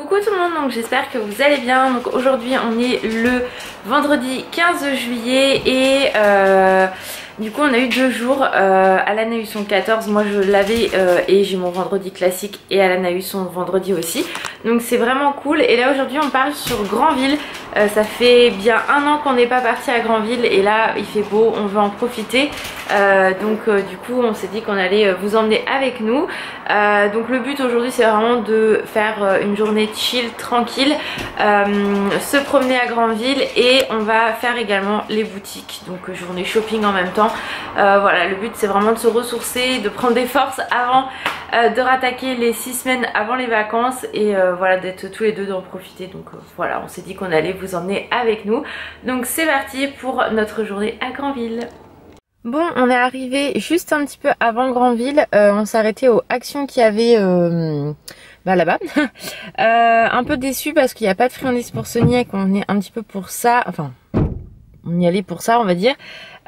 Coucou tout le monde, donc j'espère que vous allez bien. Donc aujourd'hui on est le vendredi 15 juillet et du coup on a eu 2 jours. Alan a eu son 14, moi je l'avais et j'ai mon vendredi classique et Alan a eu son vendredi aussi. Donc c'est vraiment cool. Et là aujourd'hui on part sur Granville. Ça fait bien 1 an qu'on n'est pas parti à Granville et là il fait beau, on veut en profiter. Du coup on s'est dit qu'on allait vous emmener avec nous. Donc le but aujourd'hui c'est vraiment de faire une journée chill, tranquille, se promener à Granville et on va faire également les boutiques. Donc journée shopping en même temps. Voilà, le but c'est vraiment de se ressourcer, de prendre des forces avant de rattaquer les 6 semaines avant les vacances et voilà, d'être tous les deux, d'en profiter. Donc voilà, on s'est dit qu'on allait vous emmener avec nous. Donc c'est parti pour notre journée à Granville. Bon, on est arrivé juste un petit peu avant Granville. On s'est arrêté aux actions qu'il y avait là-bas. Un peu déçu parce qu'il n'y a pas de friandises pour Sonia et qu'on est un petit peu pour ça. Enfin, on y allait pour ça, on va dire.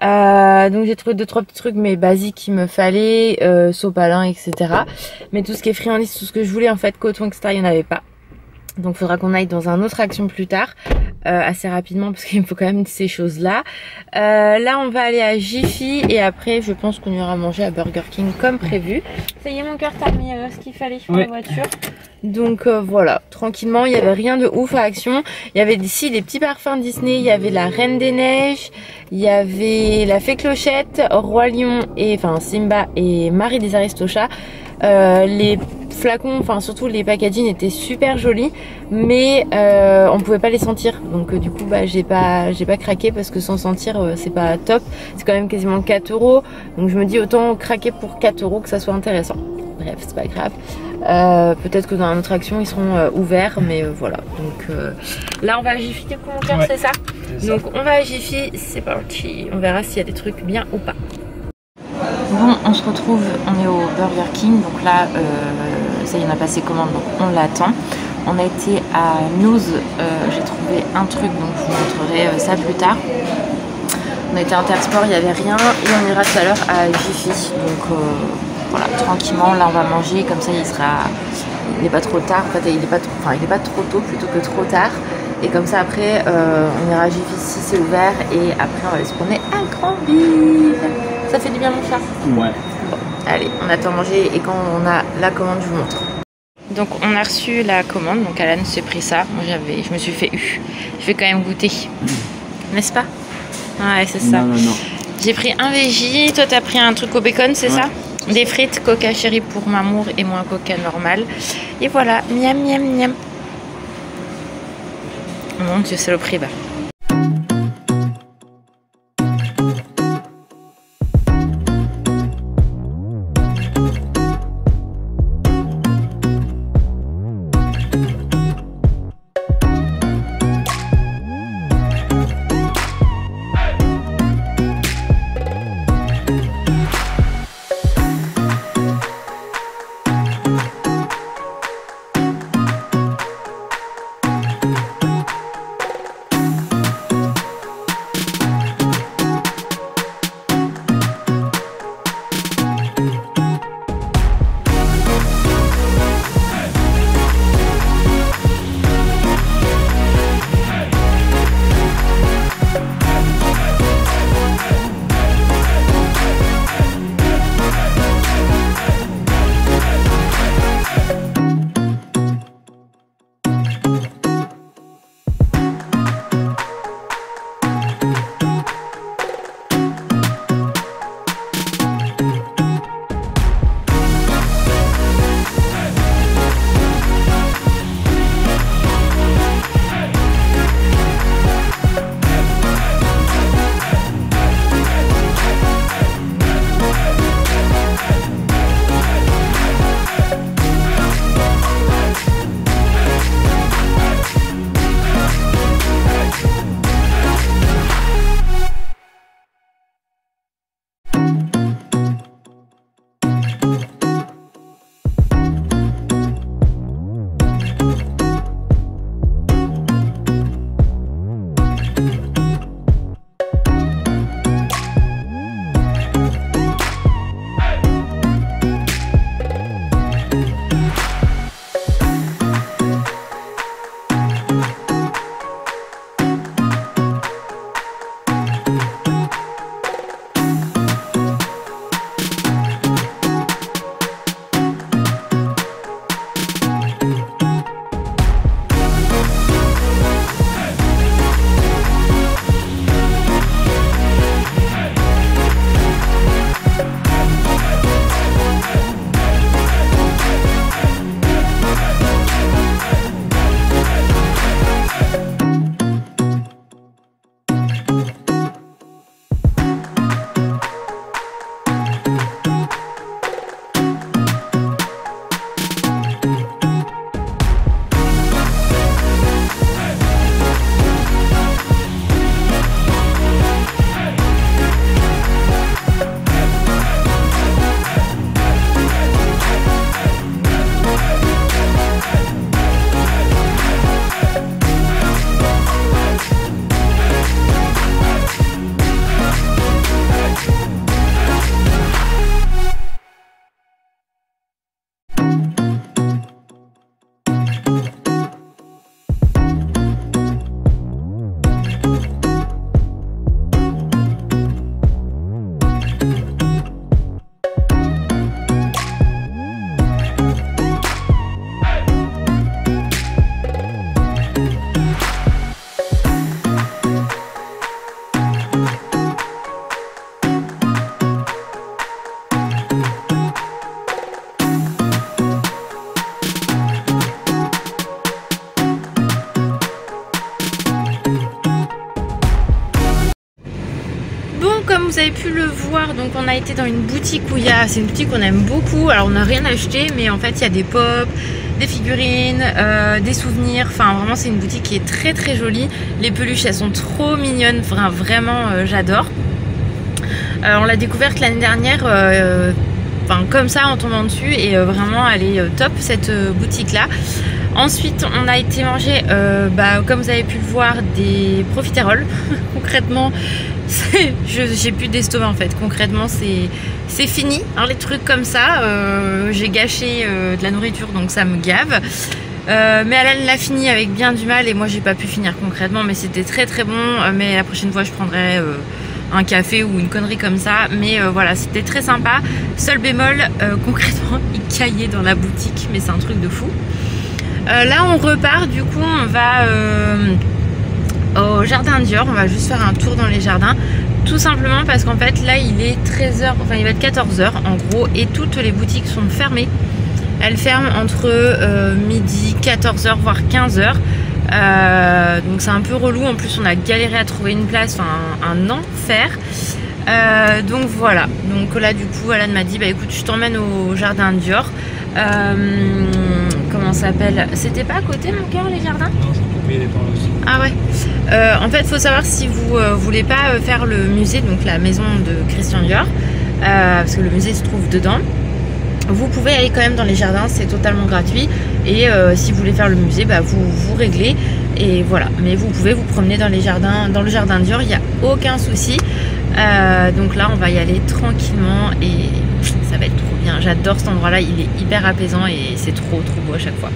Donc j'ai trouvé 2-3 petits trucs mais basiques qu'il me fallait, sopalin, etc. Mais tout ce qui est friandises, tout ce que je voulais en fait, coton, etc., il n'y en avait pas. Donc il faudra qu'on aille dans un autre action plus tard, assez rapidement parce qu'il me faut quand même ces choses là. Là on va aller à Jiffy et après je pense qu'on ira manger à Burger King comme prévu. Ça y est mon cœur, t'as mis ce qu'il fallait pour la voiture. Donc voilà, tranquillement, il n'y avait rien de ouf à Action. Il y avait ici des petits parfums Disney, il y avait la Reine des Neiges, il y avait la Fée Clochette, Roi Lion et enfin Simba et Marie des Aristochats. Les flacons, enfin surtout les packaging étaient super jolis, mais on pouvait pas les sentir. Donc du coup j'ai pas craqué parce que sans sentir c'est pas top. C'est quand même quasiment 4 €. Donc je me dis autant craquer pour 4 € que ça soit intéressant. Bref, c'est pas grave. Peut-être que dans une autre action ils seront ouverts, mais voilà. Donc là on va à Jiffy, du coup mon cœur, c'est ça. Donc on va à Jiffy, c'est parti. On verra s'il y a des trucs bien ou pas. Bon, on se retrouve, on est au Burger King, donc là, ça y est, on a passé commande, donc on l'attend. On a été à News, j'ai trouvé un truc, donc je vous montrerai ça plus tard. On a été à Intersport, il n'y avait rien, et on ira tout à l'heure à Jiffy. Donc voilà, tranquillement, là on va manger, comme ça il n'est pas trop tard, en fait il n'est pas trop tôt plutôt que trop tard. Et comme ça après, on ira à Jiffy si c'est ouvert, et après on va aller se promener à Granville. Ça fait du bien mon chat? Ouais. Bon, allez, on attend manger et quand on a la commande, je vous montre. Donc on a reçu la commande, donc Alan s'est pris ça. Moi je me suis fait je vais quand même goûter. N'est-ce pas? Ouais, c'est ça. Non. J'ai pris un veggie, toi t'as pris un truc au bacon, c'est ça? Des frites, coca chéri pour Mamour et moi coca normal. Et voilà, miam miam miam. Mon Dieu, saloperie, bah. Comme vous avez pu le voir, donc on a été dans une boutique où c'est une boutique qu'on aime beaucoup. Alors on n'a rien acheté, mais en fait il y a des pop, des figurines, des souvenirs. Enfin vraiment c'est une boutique qui est très très jolie. Les peluches elles sont trop mignonnes, enfin, vraiment j'adore. On l'a découverte l'année dernière, enfin comme ça en tombant dessus, et vraiment elle est top cette boutique là. Ensuite on a été manger, comme vous avez pu le voir, des profiteroles. Concrètement j'ai plus d'estomac en fait, concrètement c'est fini. Alors les trucs comme ça, j'ai gâché de la nourriture donc ça me gave. Mais elle l'a fini avec bien du mal et moi j'ai pas pu finir concrètement, mais c'était très très bon. Mais la prochaine fois je prendrai un café ou une connerie comme ça. Mais voilà, c'était très sympa. Seul bémol, concrètement il caillait dans la boutique, mais c'est un truc de fou. Là on repart, du coup on va au jardin Dior, on va juste faire un tour dans les jardins, tout simplement parce qu'en fait là il est 13h, enfin il va être 14h en gros, et toutes les boutiques sont fermées. Elles ferment entre midi, 14h voire 15h, donc c'est un peu relou. En plus on a galéré à trouver une place, enfin un enfer. Donc voilà, donc là du coup Alan m'a dit bah écoute je t'emmène au jardin Dior. Comment ça s'appelle? C'était pas à côté mon cœur les jardins? Non, c'est pour payer les parts aussi. Ah ouais. En fait il faut savoir si vous voulez pas faire le musée, donc la maison de Christian Dior, parce que le musée se trouve dedans. Vous pouvez aller quand même dans les jardins, c'est totalement gratuit. Et si vous voulez faire le musée, bah, vous réglez. Et voilà, mais vous pouvez vous promener dans les jardins, dans le jardin Dior, il n'y a aucun souci. Donc là on va y aller tranquillement et ça va être trop bien. J'adore cet endroit là, il est hyper apaisant et c'est trop beau à chaque fois.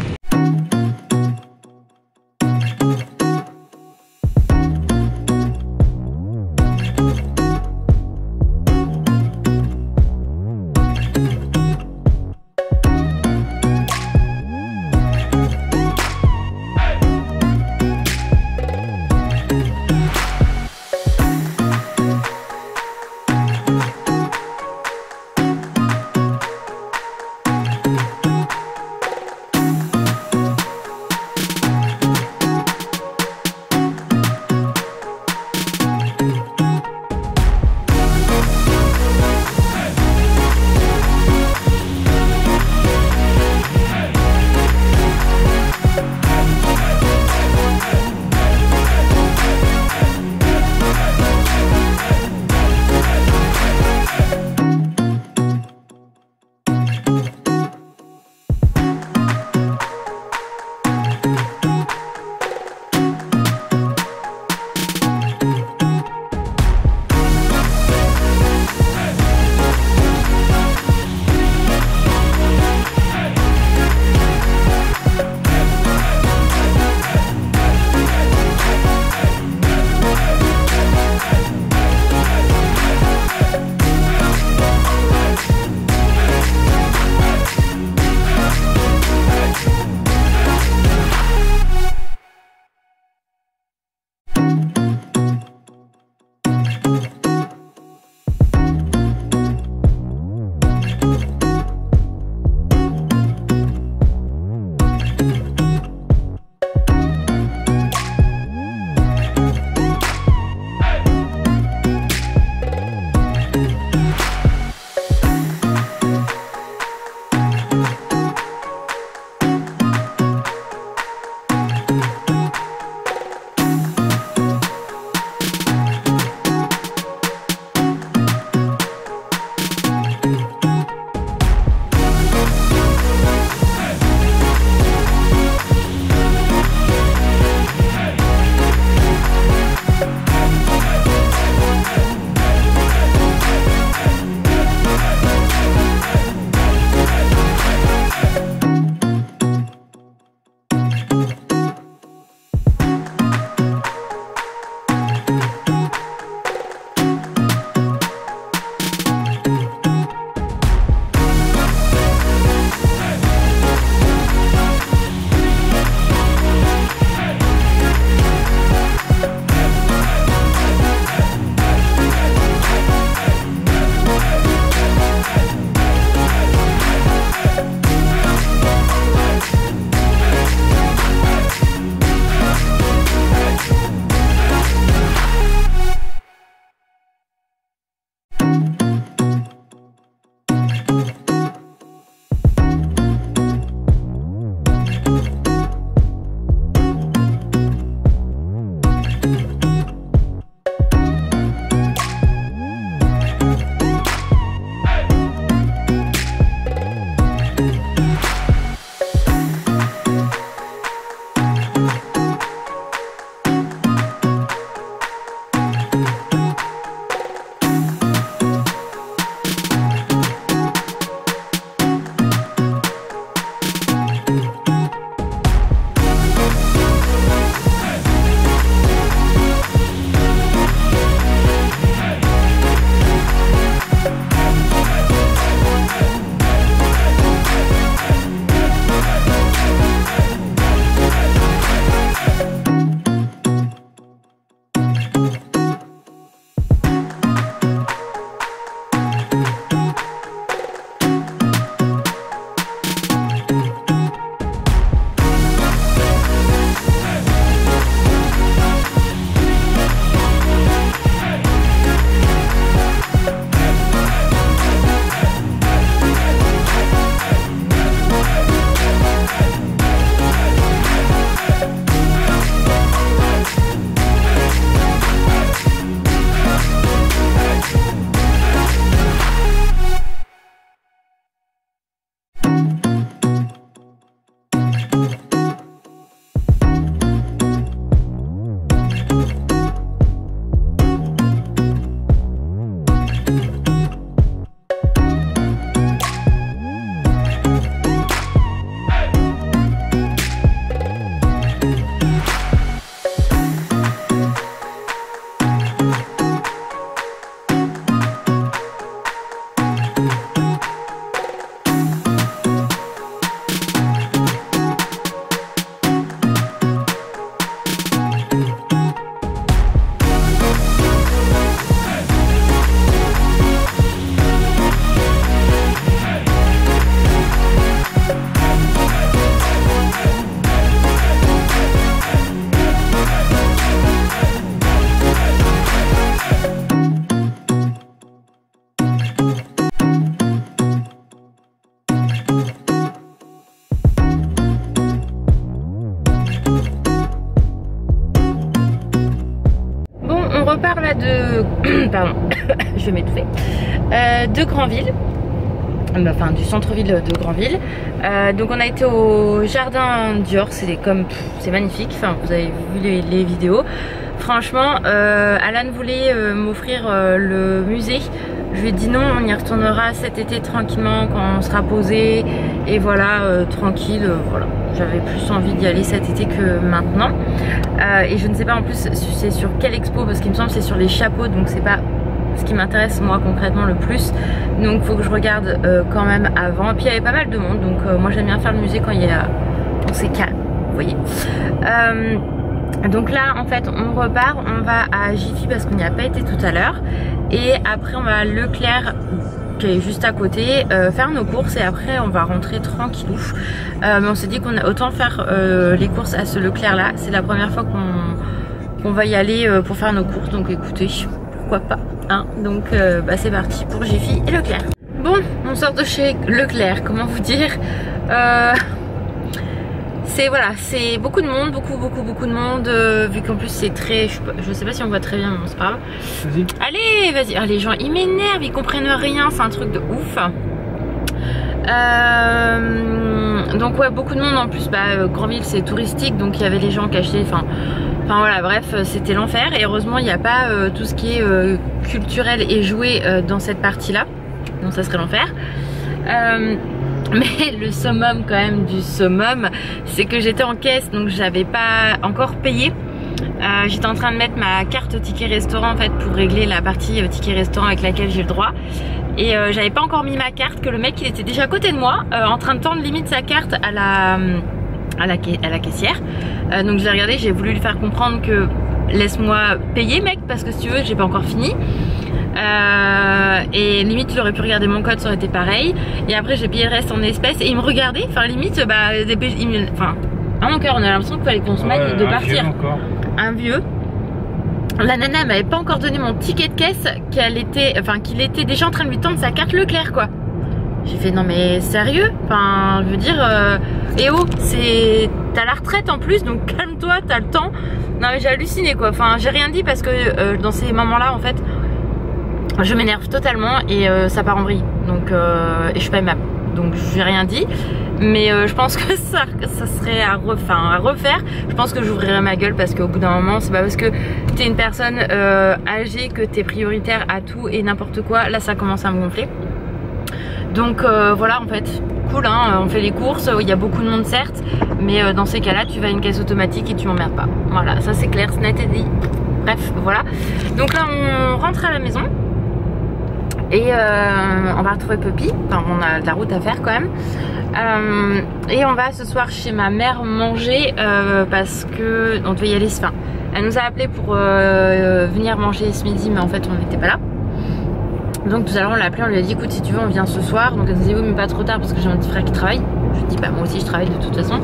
repart là de... Pardon, je vais m'étouffer. De Granville. Enfin du centre-ville de Granville. Donc on a été au jardin Dior, c'est magnifique, enfin vous avez vu les vidéos. Franchement Alan voulait m'offrir le musée. Je lui ai dit non, on y retournera cet été tranquillement quand on sera posé. Et voilà, tranquille, voilà. J'avais plus envie d'y aller cet été que maintenant. Et je ne sais pas en plus c'est sur quelle expo, parce qu'il me semble que c'est sur les chapeaux, donc c'est pas ce qui m'intéresse moi concrètement le plus. Donc faut que je regarde quand même avant. Et puis il y avait pas mal de monde, donc moi j'aime bien faire le musée quand c'est calme, vous voyez. Donc là en fait on repart, on va à Jiffy parce qu'on n'y a pas été tout à l'heure. Et après on va à Leclerc qui est juste à côté, faire nos courses et après on va rentrer tranquillou. Mais on s'est dit qu'on a autant faire les courses à ce Leclerc là. C'est la première fois qu'on va y aller pour faire nos courses, donc écoutez, pourquoi pas hein. Donc c'est parti pour Jiffy et Leclerc. Bon, on sort de chez Leclerc, comment vous dire, c'est beaucoup de monde, beaucoup de monde, vu qu'en plus c'est très, je sais pas si on voit très bien, mais bon, c'est pas grave. Vas-y. Allez, vas-y. Ah, les gens ils m'énervent, ils comprennent rien, c'est un truc de ouf. Donc ouais, beaucoup de monde en plus. Granville c'est touristique, donc il y avait les gens qui achetaient, enfin voilà, bref, c'était l'enfer. Et heureusement il n'y a pas tout ce qui est culturel et jouet dans cette partie là, donc ça serait l'enfer. Mais le summum quand même du summum, c'est que j'étais en caisse, donc j'avais pas encore payé. J'étais en train de mettre ma carte au ticket restaurant en fait pour régler la partie ticket restaurant avec laquelle j'ai le droit. Et j'avais pas encore mis ma carte, que le mec il était déjà à côté de moi en train de tendre limite sa carte à la caissière. Donc j'ai regardé, j'ai voulu lui faire comprendre que laisse-moi payer mec, parce que si tu veux j'ai pas encore fini. Et limite il aurait pu regarder mon code, ça aurait été pareil. Et après j'ai payé le reste en espèces et il me regardait, enfin limite bah enfin à mon cœur on a l'impression qu'il fallait qu'on se mette de partir. Un vieux. La nana m'avait pas encore donné mon ticket de caisse, qu'il était déjà en train de lui tendre sa carte Leclerc quoi. J'ai fait non mais sérieux, enfin je veux dire et oh t'as la retraite en plus donc calme-toi, t'as le temps. Non mais j'ai halluciné quoi, enfin j'ai rien dit parce que dans ces moments là en fait je m'énerve totalement et ça part en vrille donc et je suis pas aimable donc j'ai rien dit. Mais je pense que ça serait à refaire. Je pense que j'ouvrirai ma gueule parce qu'au bout d'un moment, c'est pas parce que t'es une personne âgée que t'es prioritaire à tout et n'importe quoi. Là, ça commence à me gonfler. Donc voilà, en fait, cool, hein, on fait les courses. Il y a beaucoup de monde, certes, mais dans ces cas-là, tu vas à une caisse automatique et tu m'emmerdes pas. Voilà, ça c'est clair, c'est net et dit. Bref, voilà. Donc là, on rentre à la maison. Et on va retrouver Puppy. Enfin, on a de la route à faire quand même. Et on va ce soir chez ma mère manger parce que on devait y aller. Enfin, elle nous a appelé pour venir manger ce midi, mais en fait on n'était pas là. Donc tout à l'heure on l'a appelé, on lui a dit écoute si tu veux on vient ce soir. Donc elle nous a dit oui mais pas trop tard parce que j'ai mon petit frère qui travaille. Je lui ai dit bah moi aussi je travaille de toute façon.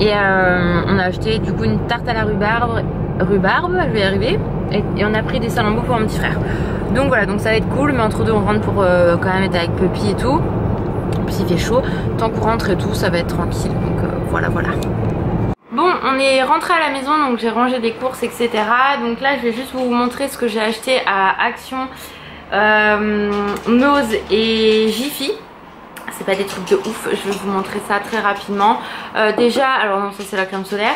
Et on a acheté du coup une tarte à la rhubarbe, je vais y arriver. Et on a pris des salambos pour mon petit frère. Donc voilà, donc ça va être cool, mais entre deux on rentre pour quand même être avec Puppy et tout. Puis il fait chaud, tant qu'on rentre et tout, ça va être tranquille. Donc voilà. Bon, on est rentré à la maison, donc j'ai rangé des courses, etc. Donc là, je vais juste vous montrer ce que j'ai acheté à Action, Nose et Jiffy. C'est pas des trucs de ouf, je vais vous montrer ça très rapidement. Déjà, alors non, ça c'est la crème solaire.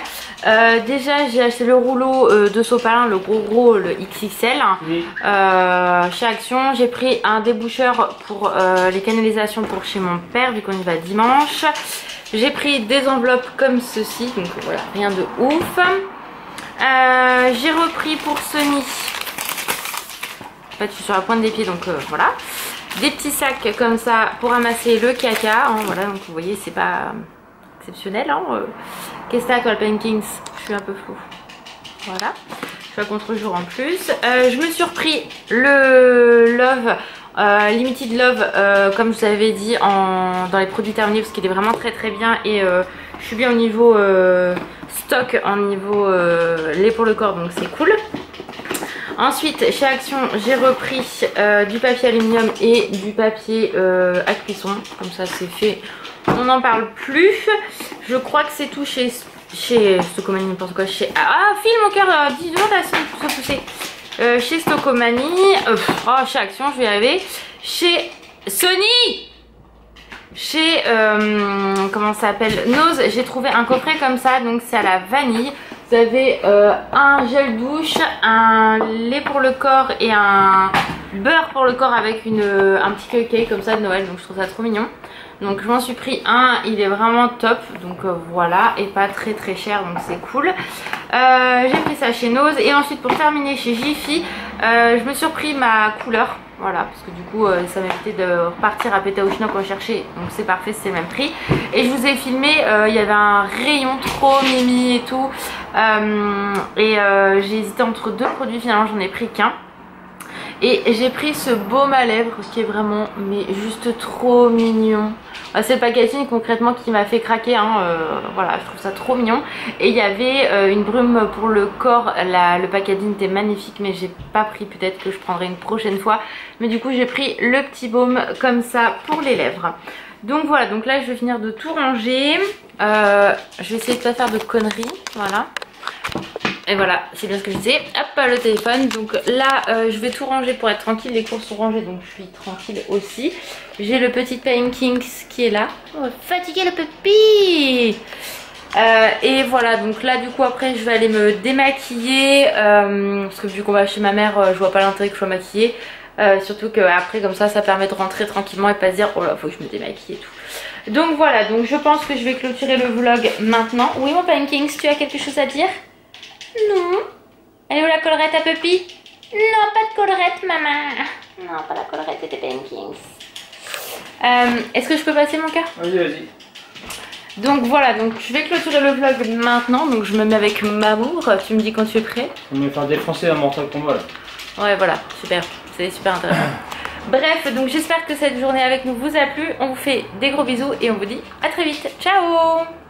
Déjà, j'ai acheté le rouleau de sopalin, le gros, le XXL, chez Action. J'ai pris un déboucheur pour les canalisations pour chez mon père, vu qu'on y va dimanche. J'ai pris des enveloppes comme ceci, donc voilà, rien de ouf. J'ai repris pour Sony. En fait, je suis sur la pointe des pieds, donc voilà. Des petits sacs comme ça pour ramasser le caca, hein, voilà, donc vous voyez c'est pas exceptionnel, hein, qu'est-ce que c'est Alpine Kings, je suis un peu floue, voilà, je suis à contre-jour en plus. Je me suis repris le Love, Limited Love, comme je vous avais dit dans les produits terminés parce qu'il est vraiment très bien et je suis bien au niveau stock, en niveau lait pour le corps, donc c'est cool. Ensuite, chez Action, j'ai repris du papier aluminium et du papier à cuisson. Comme ça, c'est fait. On n'en parle plus. Je crois que c'est tout chez Stocomanie, n'importe quoi. File mon cœur, 10 secondes à se pousser. Chez Stocomanie. Chez Action, je vais y arriver. Chez Sony. Chez comment ça s'appelle, Nose, j'ai trouvé un coffret comme ça. Donc, c'est à la vanille. Vous avez un gel douche, un lait pour le corps et un beurre pour le corps avec un petit cupcake comme ça de Noël. Donc je trouve ça trop mignon. Donc je m'en suis pris un, il est vraiment top. Donc voilà, et pas très cher, donc c'est cool. J'ai pris ça chez Nose. Et ensuite pour terminer chez Jiffy, je me suis repris ma couleur. Voilà, parce que du coup ça m'évitait de repartir à péter au chinois pour chercher. Donc c'est parfait, c'est le même prix. Et je vous ai filmé, il y avait un rayon trop mimi et tout. J'ai hésité entre deux produits, finalement j'en ai pris qu'un. Et j'ai pris ce baume à lèvres qui est vraiment mais juste trop mignon. C'est le packaging concrètement qui m'a fait craquer, hein. Voilà, je trouve ça trop mignon. Et il y avait une brume pour le corps, le packaging était magnifique mais j'ai pas pris, peut-être que je prendrai une prochaine fois. Mais du coup j'ai pris le petit baume comme ça pour les lèvres. Donc voilà, donc là je vais finir de tout ranger. Je vais essayer de pas faire de conneries, voilà. Et voilà, c'est bien ce que je disais. Hop, le téléphone. Donc là, je vais tout ranger pour être tranquille. Les courses sont rangées, donc je suis tranquille aussi. J'ai le petit Pankings qui est là. Oh, fatigué le Puppy. Et voilà, donc là du coup après je vais aller me démaquiller. Parce que vu qu'on va chez ma mère, je vois pas l'intérêt que je sois maquillée. Surtout qu'après comme ça permet de rentrer tranquillement et pas se dire oh là faut que je me démaquille et tout. Donc voilà, donc je pense que je vais clôturer le vlog maintenant. Oui mon Pankings, tu as quelque chose à dire? Non. Elle est où la collerette à Puppy? Non, pas de collerette maman. Non, pas la collerette de tes Pankings. Est-ce que je peux passer mon cœur? Vas-y, vas-y. Donc voilà, donc je vais clôturer le vlog maintenant. Donc je me mets avec Mamour. Tu me dis quand tu es prêt. On va me faire défoncer un Mortal Kombat là. Ouais voilà, super, c'est super intéressant. Bref, donc j'espère que cette journée avec nous vous a plu. On vous fait des gros bisous et on vous dit à très vite. Ciao!